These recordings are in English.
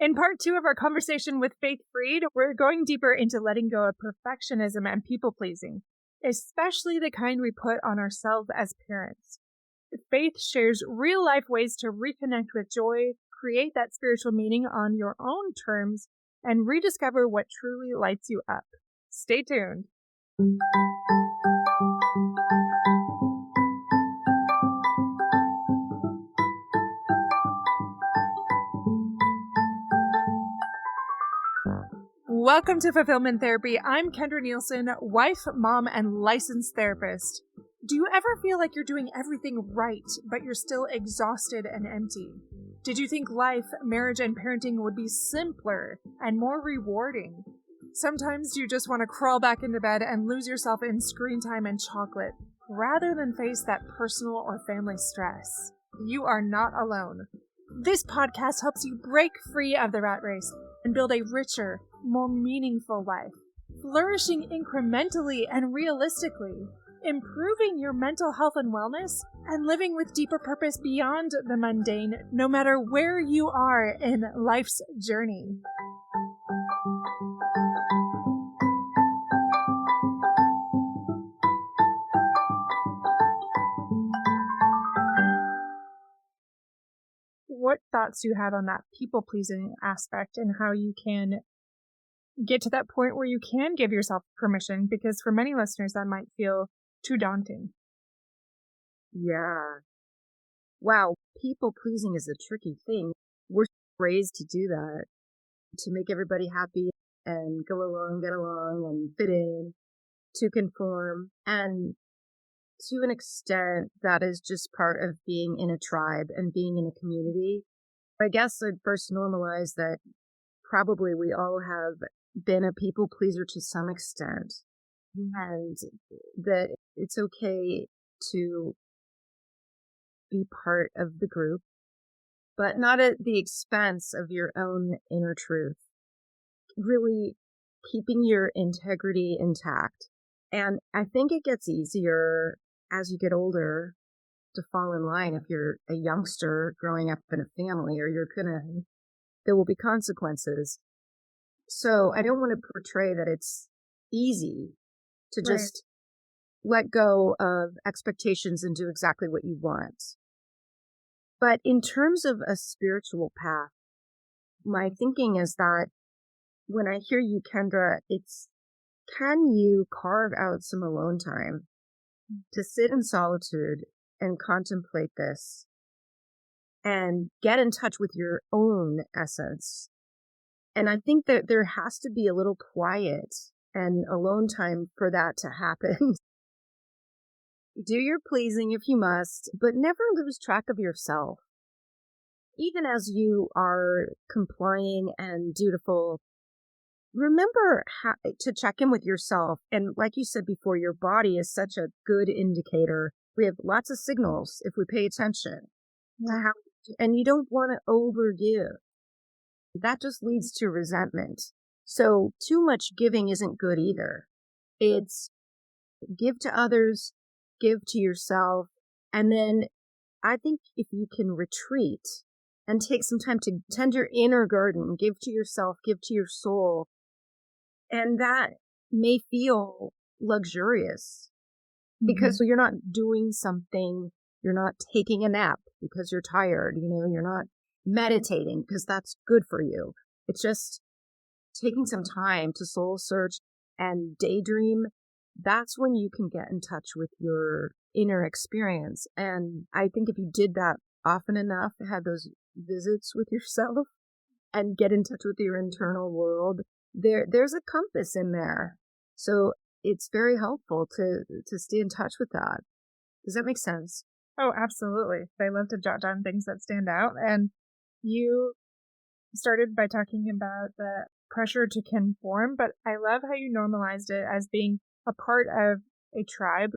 In part 2 of our conversation with Faith Freed, we're going deeper into letting go of perfectionism and people-pleasing, especially the kind we put on ourselves as parents. Faith shares real-life ways to reconnect with joy, create that spiritual meaning on your own terms, and rediscover what truly lights you up. Stay tuned. Welcome to Fulfillment Therapy. I'm Kendra Nielsen, wife, mom, and licensed therapist. Do you ever feel like you're doing everything right, but you're still exhausted and empty? Did you think life, marriage, and parenting would be simpler and more rewarding? Sometimes you just want to crawl back into bed and lose yourself in screen time and chocolate, rather than face that personal or family stress. You are not alone. This podcast helps you break free of the rat race and build a richer, more meaningful life, flourishing incrementally and realistically, improving your mental health and wellness, and living with deeper purpose beyond the mundane, no matter where you are in life's journey. What thoughts do you have on that people-pleasing aspect and how you can get to that point where you can give yourself permission? Because for many listeners, that might feel too daunting. Yeah. Wow. People pleasing is a tricky thing. We're raised to do that, to make everybody happy and go along, get along and fit in, to conform. And to an extent, that is just part of being in a tribe and being in a community. I guess I'd first normalize that probably we all have been a people pleaser to some extent, and that it's okay to be part of the group, but not at the expense of your own inner truth. Really keeping your integrity intact. And I think it gets easier as you get older to fall in line. If you're a youngster growing up in a family, or there will be consequences. So I don't want to portray that it's easy to just let go of expectations and do exactly what you want. But in terms of a spiritual path, my thinking is that when I hear you, Kendra, can you carve out some alone time to sit in solitude and contemplate this and get in touch with your own essence? And I think that there has to be a little quiet and alone time for that to happen. Do your pleasing if you must, but never lose track of yourself. Even as you are complying and dutiful, remember to check in with yourself. And like you said before, your body is such a good indicator. We have lots of signals if we pay attention to how, and you don't want to overgive. That just leads to resentment. So too much giving isn't good either. It's give to others, give to yourself. And then I think if you can retreat and take some time to tend your inner garden, give to yourself, give to your soul, and that may feel luxurious because you're not doing something, you're not taking a nap because you're tired, you're not meditating because that's good for you. It's just taking some time to soul search and daydream. That's when you can get in touch with your inner experience. And I think if you did that often enough, have those visits with yourself and get in touch with your internal world, there's a compass in there. So it's very helpful to stay in touch with that. Does that make sense? Oh, absolutely. I love to jot down things that stand out. And you started by talking about the pressure to conform, but I love how you normalized it as being a part of a tribe,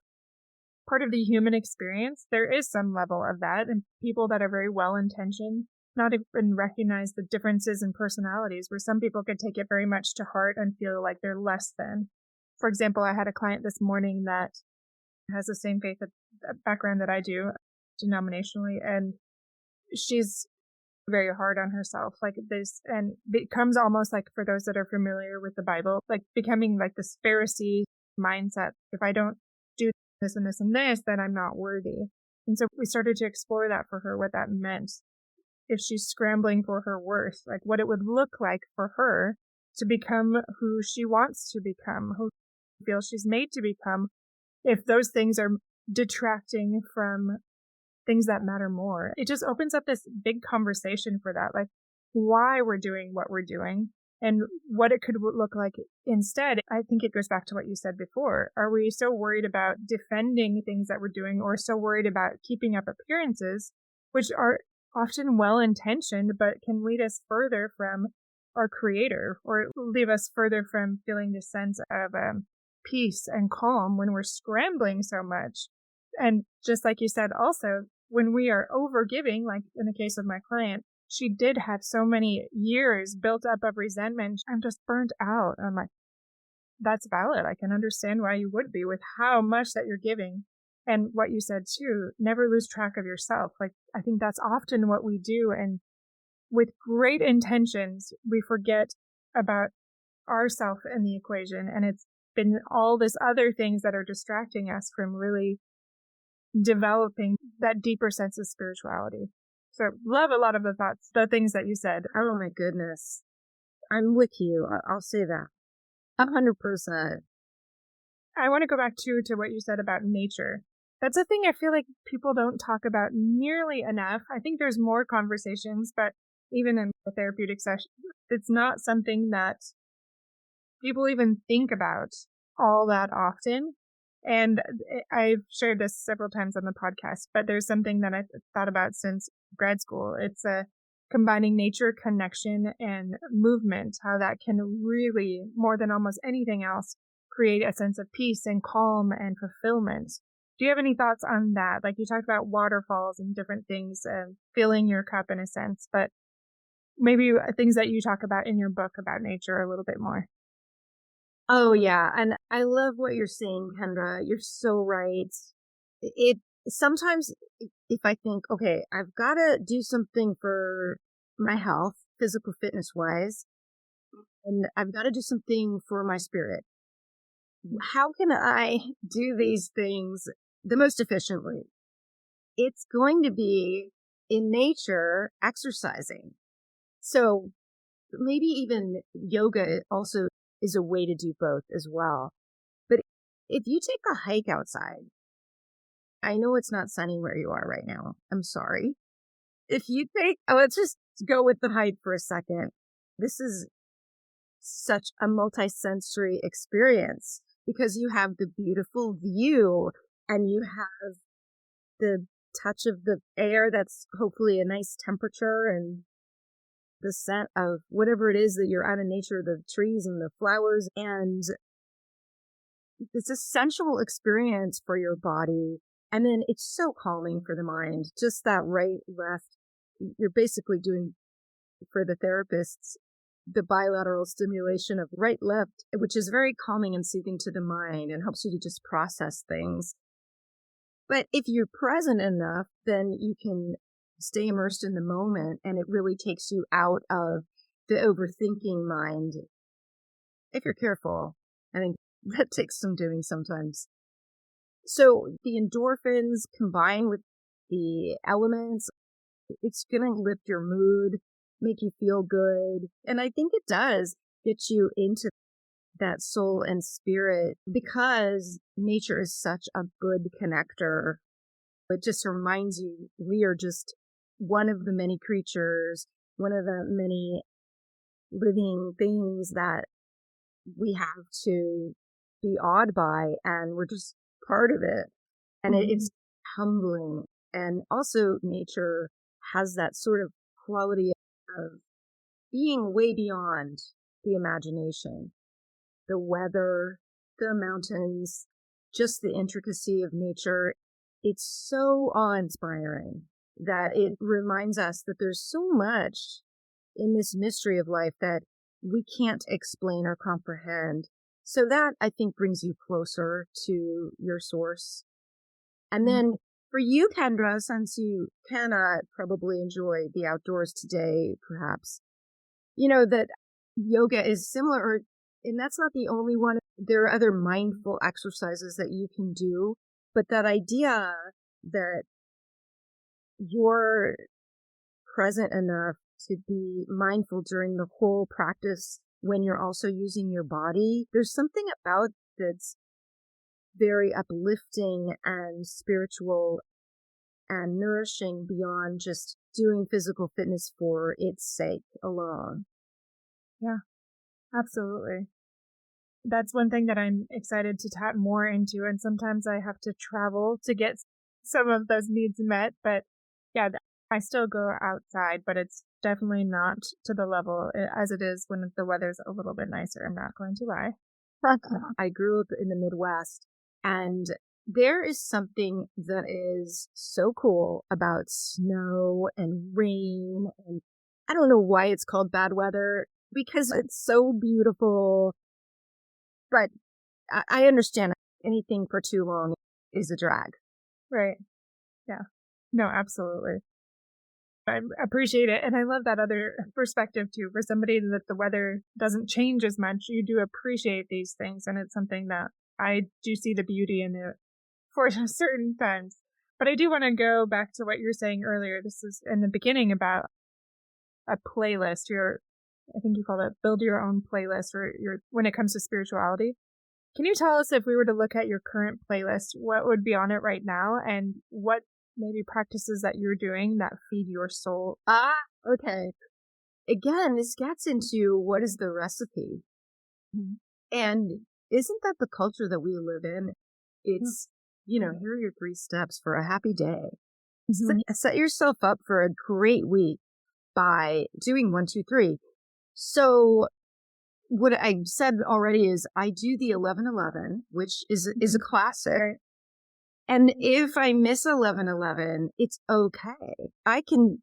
part of the human experience. There is some level of that, and people that are very well-intentioned not even recognize the differences in personalities, where some people could take it very much to heart and feel like they're less than. For example, I had a client this morning that has the same faith background that I do, denominationally, and she's very hard on herself. Like this, and becomes almost like, for those that are familiar with the Bible, like becoming like this Pharisee mindset. If I don't do this and this and this, then I'm not worthy. And so we started to explore that for her, what that meant. If she's scrambling for her worth, like what it would look like for her to become who she wants to become, who she feels she's made to become, if those things are detracting from things that matter more. It just opens up this big conversation for that, like why we're doing what we're doing and what it could look like instead. I think it goes back to what you said before. Are we so worried about defending things that we're doing, or so worried about keeping up appearances, which are often well-intentioned, but can lead us further from our creator, or leave us further from feeling this sense of peace and calm when we're scrambling so much. And just like you said, also, when we are overgiving, like in the case of my client, she did have so many years built up of resentment. I'm just burnt out. I'm like, that's valid. I can understand why you would be with how much that you're giving. And what you said too, never lose track of yourself. Like, I think that's often what we do. And with great intentions, we forget about ourself in the equation. And it's been all this other things that are distracting us from really developing that deeper sense of spirituality. So love a lot of the things that you said. Oh my goodness. I'm with you. I'll say that. 100%. I want to go back too to what you said about nature. That's a thing I feel like people don't talk about nearly enough. I think there's more conversations, but even in the therapeutic session, it's not something that people even think about all that often. And I've shared this several times on the podcast, but there's something that I've thought about since grad school. It's combining nature, connection, and movement, how that can really, more than almost anything else, create a sense of peace and calm and fulfillment. Do you have any thoughts on that? Like you talked about waterfalls and different things, filling your cup in a sense, but maybe things that you talk about in your book about nature a little bit more. Oh, yeah. And I love what you're saying, Kendra. You're so right. It sometimes, if I think, okay, I've got to do something for my health, physical fitness wise, and I've got to do something for my spirit. How can I do these things the most efficiently? It's going to be in nature, exercising. So maybe even yoga also is a way to do both as well. But if you take a hike outside, I know it's not sunny where you are right now. I'm sorry. If you let's just go with the hike for a second. This is such a multi-sensory experience because you have the beautiful view and you have the touch of the air that's hopefully a nice temperature and the scent of whatever it is that you're out in nature, the trees and the flowers. And it's a sensual experience for your body. And then it's so calming for the mind. Just that right, left. You're basically doing, for the therapists, the bilateral stimulation of right, left, which is very calming and soothing to the mind and helps you to just process things. But if you're present enough, then you can stay immersed in the moment, and it really takes you out of the overthinking mind. If you're careful, I think that takes some doing sometimes. So the endorphins combined with the elements, it's going to lift your mood, make you feel good. And I think it does get you into that soul and spirit because nature is such a good connector. It just reminds you we are just one of the many creatures, one of the many living things that we have to be awed by, and we're just part of it. And it's humbling. And also nature has that sort of quality of being way beyond the imagination. The weather, the mountains, just the intricacy of nature. It's so awe-inspiring that it reminds us that there's so much in this mystery of life that we can't explain or comprehend. So that, I think, brings you closer to your source. And then For you, Kendra, since you cannot probably enjoy the outdoors today, perhaps, you know that yoga is similar, and that's not the only one. There are other mindful exercises that you can do, but that idea that you're present enough to be mindful during the whole practice when you're also using your body, there's something about that's very uplifting and spiritual and nourishing beyond just doing physical fitness for its sake alone. Yeah, absolutely. That's one thing that I'm excited to tap more into. And sometimes I have to travel to get some of those needs met. But yeah, I still go outside, but it's definitely not to the level as it is when the weather's a little bit nicer. I'm not going to lie. I grew up in the Midwest, and there is something that is so cool about snow and rain. And I don't know why it's called bad weather, because it's so beautiful. But I understand anything for too long is a drag. Right. Yeah. No, absolutely. I appreciate it. And I love that other perspective too. For somebody that the weather doesn't change as much, you do appreciate these things. And it's something that I do see the beauty in it for certain times. But I do want to go back to what you were saying earlier. This is in the beginning about a playlist. I think you called it build your own playlist, or when it comes to spirituality. Can you tell us, if we were to look at your current playlist, what would be on it right now, and what maybe practices that you're doing that feed your soul? Okay. Again, this gets into what is the recipe. Mm-hmm. And isn't that the culture that we live in? It's, here are your 3 steps for a happy day. Mm-hmm. Set yourself up for a great week by doing 1, 2, 3. So what I said already is I do the 11-11, which is a classic. And if I miss 11-11, it's okay. I can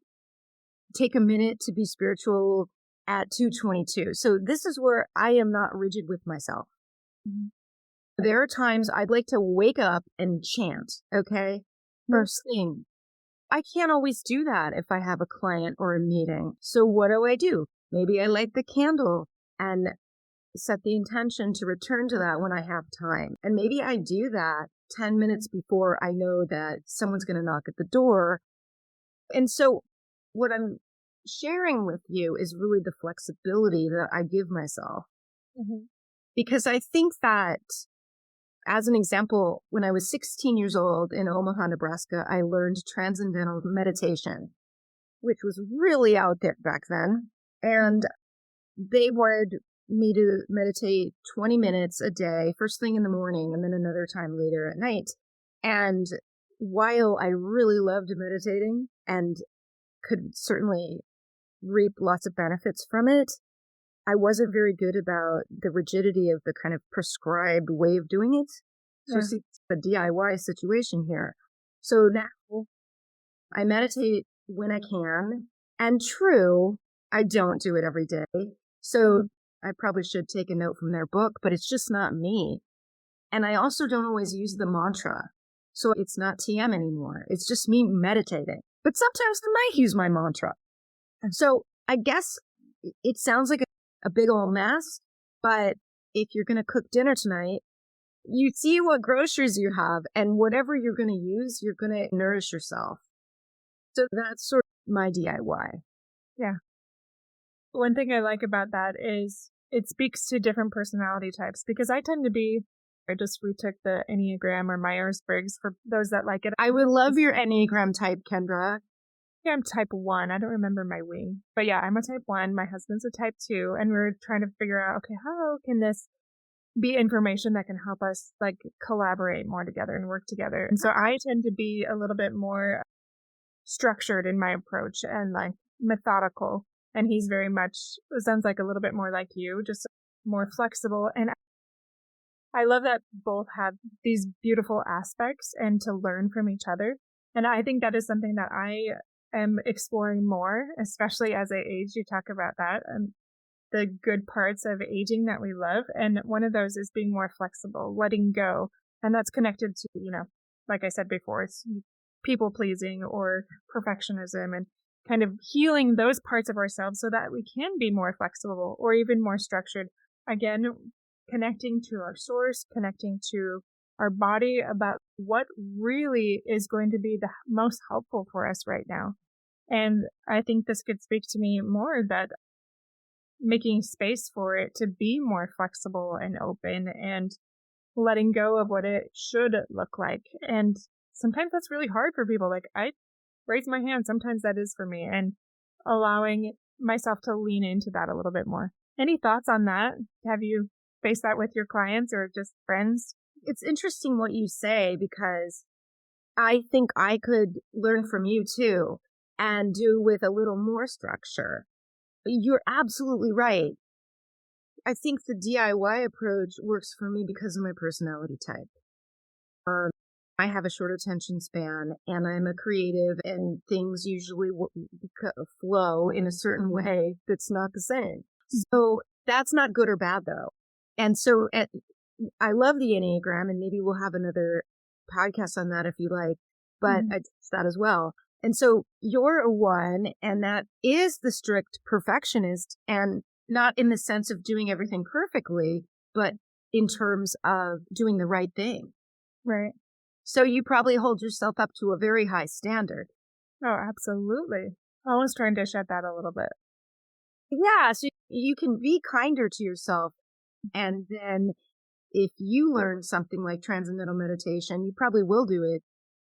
take a minute to be spiritual at 2:22. So this is where I am not rigid with myself. Mm-hmm. There are times I'd like to wake up and chant, okay? Or sing. I can't always do that if I have a client or a meeting. So what do? Maybe I light the candle and set the intention to return to that when I have time. And maybe I do that 10 minutes before I know that someone's going to knock at the door. And so what I'm sharing with you is really the flexibility that I give myself. Mm-hmm. Because I think that, as an example, when I was 16 years old in Omaha, Nebraska, I learned transcendental meditation, which was really out there back then. And they wanted me to meditate 20 minutes a day, first thing in the morning, and then another time later at night. And while I really loved meditating and could certainly reap lots of benefits from it, I wasn't very good about the rigidity of the kind of prescribed way of doing it. So see, it's a DIY situation here. So now I meditate when I can. And true, I don't do it every day. So I probably should take a note from their book, but it's just not me. And I also don't always use the mantra. So it's not TM anymore. It's just me meditating. But sometimes I might use my mantra. And so I guess it sounds like a big old mess, but if you're going to cook dinner tonight, you see what groceries you have, and whatever you're going to use, you're going to nourish yourself. So that's sort of my DIY. Yeah. One thing I like about that is it speaks to different personality types, because I tend to be, I just retook the Enneagram or Myers-Briggs for those that like it. I would love your Enneagram type, Kendra. Yeah, I'm type 1. I don't remember my wing. But yeah, I'm a type 1. My husband's a type 2. And we're trying to figure out, okay, how can this be information that can help us like collaborate more together and work together? And so I tend to be a little bit more structured in my approach and like methodical. And he's very much, it sounds like a little bit more like you, just more flexible. And I love that both have these beautiful aspects and to learn from each other. And I think that is something that I am exploring more, especially as I age. You talk about that and the good parts of aging that we love. And one of those is being more flexible, letting go. And that's connected to, like I said before, it's people pleasing or perfectionism, and kind of healing those parts of ourselves so that we can be more flexible or even more structured. Again, connecting to our source, connecting to our body about what really is going to be the most helpful for us right now. And I think this could speak to me more that making space for it to be more flexible and open and letting go of what it should look like. And sometimes that's really hard for people. Like, I raise my hand. Sometimes that is for me, and allowing myself to lean into that a little bit more. Any thoughts on that? Have you faced that with your clients or just friends? It's interesting what you say, because I think I could learn from you too and do with a little more structure. You're absolutely right. I think the DIY approach works for me because of my personality type. I have a short attention span, and I'm a creative, and things usually flow in a certain way that's not the same. So that's not good or bad, though. And so I love the Enneagram, and maybe we'll have another podcast on that if you like, but I teach that as well. And so you're a 1, and that is the strict perfectionist, and not in the sense of doing everything perfectly, but in terms of doing the right thing. Right. So you probably hold yourself up to a very high standard. Oh, absolutely. I was trying to shed that a little bit. Yeah, so you can be kinder to yourself. And then if you learn something like transcendental meditation, you probably will do it.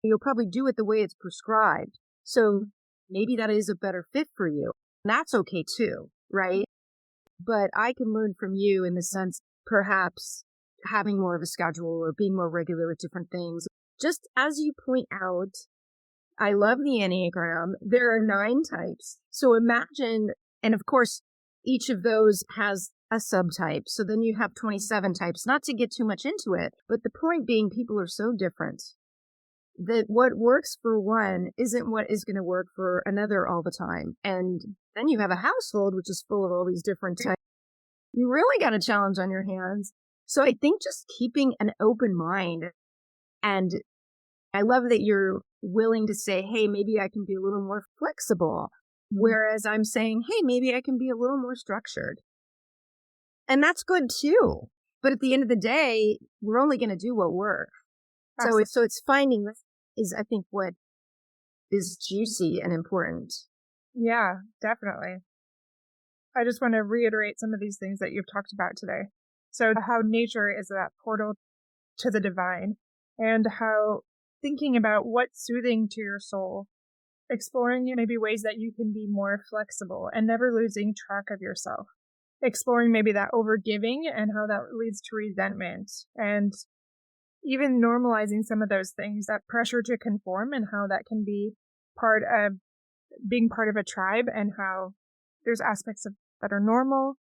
You'll probably do it the way it's prescribed. So maybe that is a better fit for you. And that's okay too, right? But I can learn from you in the sense, perhaps having more of a schedule or being more regular with different things. Just as you point out, I love the Enneagram. There are 9 types. So imagine, and of course, each of those has a subtype. So then you have 27 types, not to get too much into it. But the point being, people are so different that what works for one isn't what is going to work for another all the time. And then you have a household which is full of all these different types. You really got a challenge on your hands. So I think just keeping an open mind, and I love that you're willing to say, hey, maybe I can be a little more flexible. Whereas I'm saying, hey, maybe I can be a little more structured. And that's good too. But at the end of the day, we're only going to do what works. So it's finding this is, I think, what is juicy and important. Yeah, definitely. I just want to reiterate some of these things that you've talked about today. So how nature is that portal to the divine, and how thinking about what's soothing to your soul, exploring maybe ways that you can be more flexible and never losing track of yourself, exploring maybe that overgiving and how that leads to resentment, and even normalizing some of those things, that pressure to conform, and how that can be part of being part of a tribe, and how there's aspects of that are normal.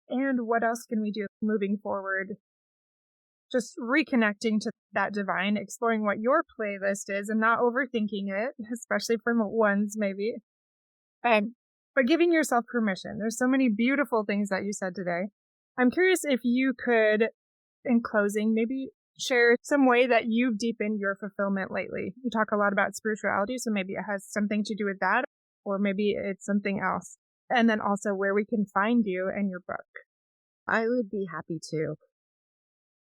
And what else can we do moving forward? Just reconnecting to that divine, exploring what your playlist is and not overthinking it, especially from ones maybe. But giving yourself permission. There's so many beautiful things that you said today. I'm curious if you could, in closing, maybe share some way that you've deepened your fulfillment lately. You talk a lot about spirituality, so maybe it has something to do with that, or maybe it's something else. And then also where we can find you and your book. I would be happy to.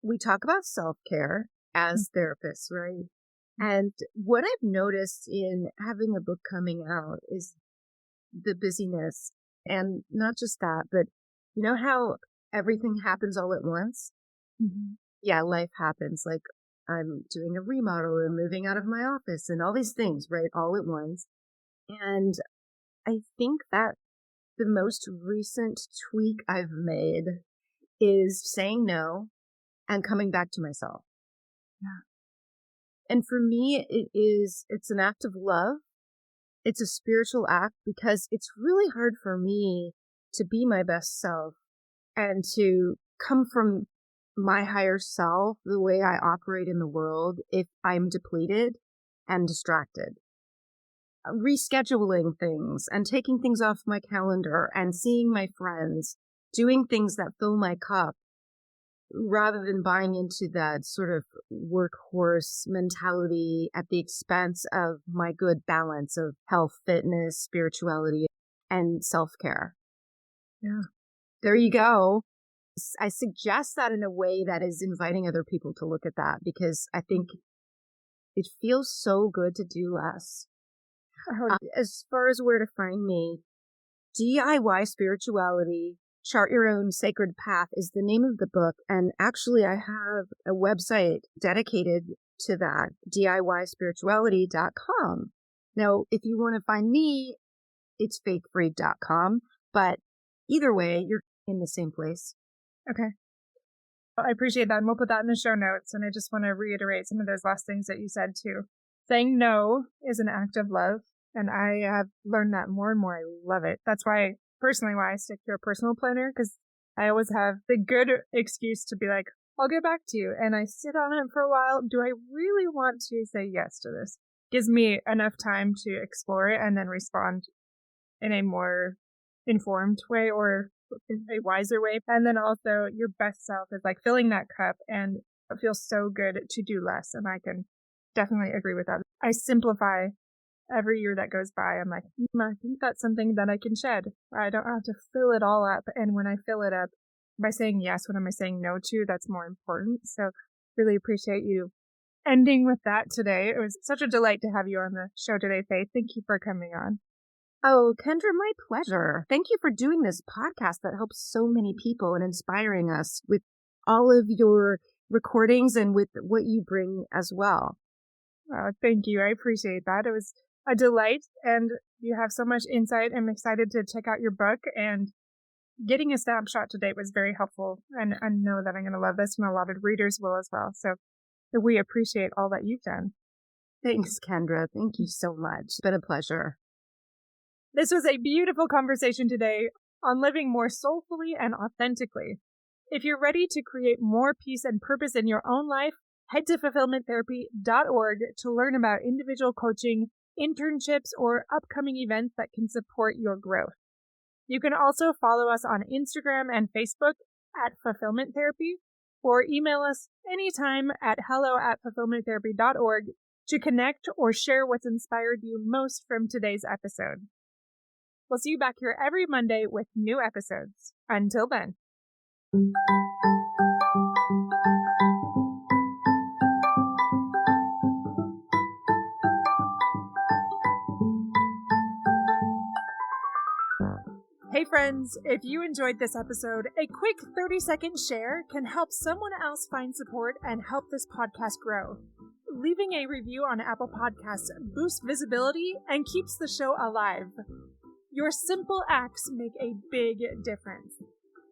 We talk about self-care as therapists, right? And what I've noticed in having a book coming out is the busyness. And not just that, but you know how everything happens all at once? Mm-hmm. Yeah, life happens. Like I'm doing a remodel and moving out of my office and all these things, right? All at once. And I think that the most recent tweak I've made is saying no and coming back to myself. Yeah. And for me, it's an act of love. It's a spiritual act, because it's really hard for me to be my best self and to come from my higher self, the way I operate in the world, if I'm depleted and distracted. Rescheduling things and taking things off my calendar and seeing my friends, doing things that fill my cup rather than buying into that sort of workhorse mentality at the expense of my good balance of health, fitness, spirituality, and self-care. Yeah. There you go. I suggest that in a way that is inviting other people to look at that, because I think it feels so good to do less. As far as where to find me, DIY Spirituality, Chart Your Own Sacred Path is the name of the book. And actually, I have a website dedicated to that, DIYspirituality.com. Now, if you want to find me, it's faithfree.com. But either way, you're in the same place. Okay. Well, I appreciate that. And we'll put that in the show notes. And I just want to reiterate some of those last things that you said too. Saying no is an act of love. And I have learned that more and more. I love it. That's why, personally, why I stick to a personal planner, because I always have the good excuse to be like, I'll get back to you. And I sit on it for a while. Do I really want to say yes to this? Gives me enough time to explore it and then respond in a more informed way or a wiser way. And then also your best self is like filling that cup, and it feels so good to do less. And I can definitely agree with that. I simplify every year that goes by. I'm like, I think that's something that I can shed. I don't have to fill it all up. And when I fill it up by saying yes, what am I saying no to? That's more important. So really appreciate you ending with that today. It was such a delight to have you on the show today, Faith. Thank you for coming on. Oh, Kendra, my pleasure. Thank you for doing this podcast that helps so many people and inspiring us with all of your recordings and with what you bring as well. Oh, thank you. I appreciate that. It was a delight, and you have so much insight. I'm excited to check out your book, and getting a snapshot today was very helpful. And I know that I'm going to love this, and a lot of readers will as well. So we appreciate all that you've done. Thanks, Kendra. Thank you so much. It's been a pleasure. This was a beautiful conversation today on living more soulfully and authentically. If you're ready to create more peace and purpose in your own life, head to fulfillmenttherapy.org to learn about individual coaching, internships, or upcoming events that can support your growth. You can also follow us on Instagram and Facebook at Fulfillment Therapy, or email us anytime at hello@fulfillmenttherapy.org to connect or share what's inspired you most from today's episode. We'll see you back here every Monday with new episodes. Until then. Hey friends, if you enjoyed this episode, a quick 30-second share can help someone else find support and help this podcast grow. Leaving a review on Apple Podcasts boosts visibility and keeps the show alive. Your simple acts make a big difference.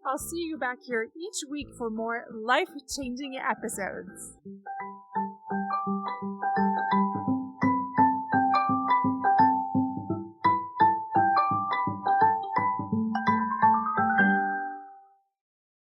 I'll see you back here each week for more life-changing episodes.